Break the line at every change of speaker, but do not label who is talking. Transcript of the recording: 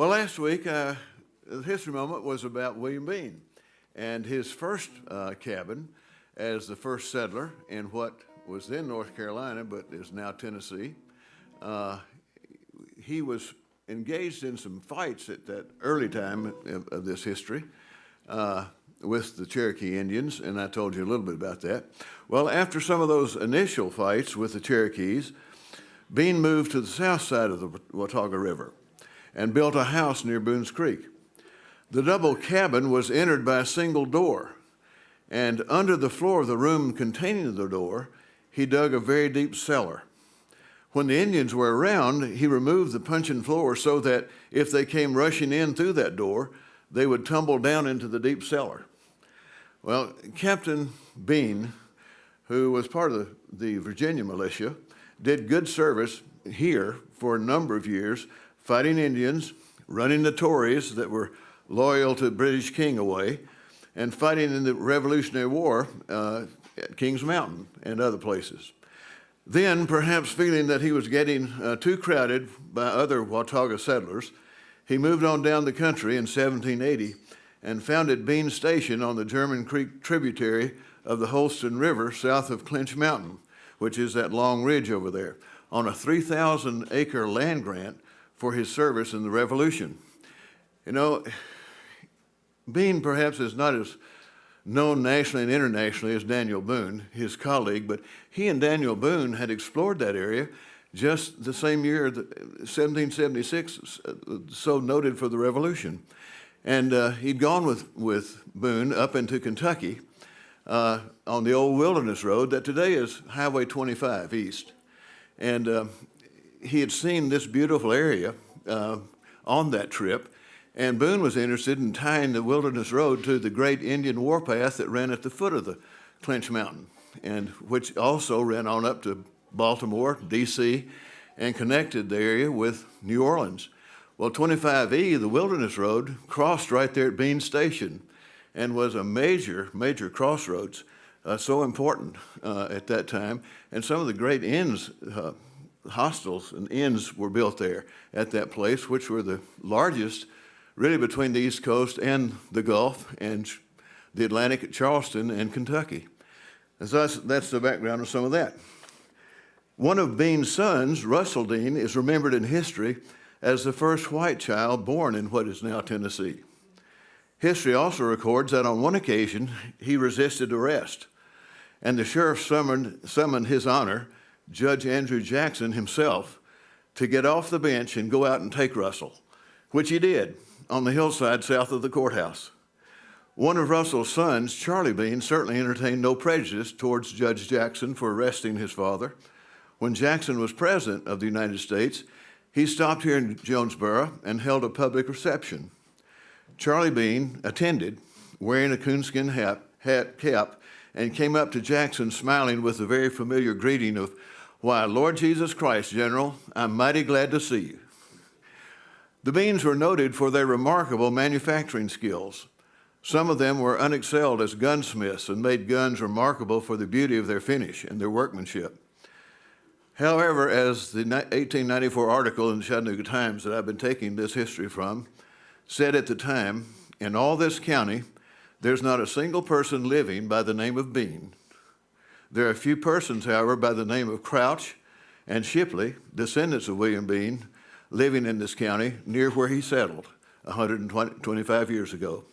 Well, last week, the history moment was about William Bean and his first cabin as the first settler in what was then North Carolina, but is now Tennessee. He was engaged in some fights at that early time of this history with the Cherokee Indians, and I told you a little bit about that. Well, after some of those initial fights with the Cherokees, Bean moved to the south side of the Watauga River and built a house near Boones Creek. The double cabin was entered by a single door, and under the floor of the room containing the door, he dug a very deep cellar. When the Indians were around, he removed the puncheon floor so that if they came rushing in through that door, they would tumble down into the deep cellar. Well, Captain Bean, who was part of the Virginia militia, did good service here for a number of years, fighting Indians, running the Tories that were loyal to British King away, and fighting in the Revolutionary War at Kings Mountain and other places. Then, perhaps feeling that he was getting too crowded by other Watauga settlers, he moved on down the country in 1780 and founded Bean Station on the German Creek tributary of the Holston River south of Clinch Mountain, which is that long ridge over there, on a 3,000-acre land grant for his service in the Revolution. You know, Bean perhaps is not as known nationally and internationally as Daniel Boone, his colleague, but he and Daniel Boone had explored that area just the same year, 1776, so noted for the Revolution. And he'd gone with Boone up into Kentucky on the old Wilderness Road that today is Highway 25 East. And he had seen this beautiful area on that trip, and Boone was interested in tying the Wilderness Road to the great Indian warpath that ran at the foot of the Clinch Mountain, and which also ran on up to Baltimore, D.C., and connected the area with New Orleans. Well, 25E, the Wilderness Road, crossed right there at Bean Station and was a major, major crossroads, so important at that time. And some of the great inns, hostels and inns were built there at that place, which were the largest really between the East Coast and the Gulf and the Atlantic at Charleston and Kentucky. And so that's the background of some of that. One of Bean's sons, Russell Dean, is remembered in history as the first white child born in what is now Tennessee. History also records that on one occasion he resisted arrest, and the sheriff summoned his honor, Judge Andrew Jackson himself, to get off the bench and go out and take Russell, which he did on the hillside south of the courthouse. One of Russell's sons, Charlie Bean, certainly entertained no prejudice towards Judge Jackson for arresting his father. When Jackson was president of the United States, he stopped here in Jonesboro and held a public reception. Charlie Bean attended, wearing a coonskin cap, and came up to Jackson smiling with the very familiar greeting of, "Why, Lord Jesus Christ, General, I'm mighty glad to see you." The Beans were noted for their remarkable manufacturing skills. Some of them were unexcelled as gunsmiths and made guns remarkable for the beauty of their finish and their workmanship. However, as the 1894 article in the Chattanooga Times that I've been taking this history from said at the time, in all this county, there's not a single person living by the name of Bean. There are a few persons, however, by the name of Crouch and Shipley, descendants of William Bean, living in this county near where he settled 125 years ago.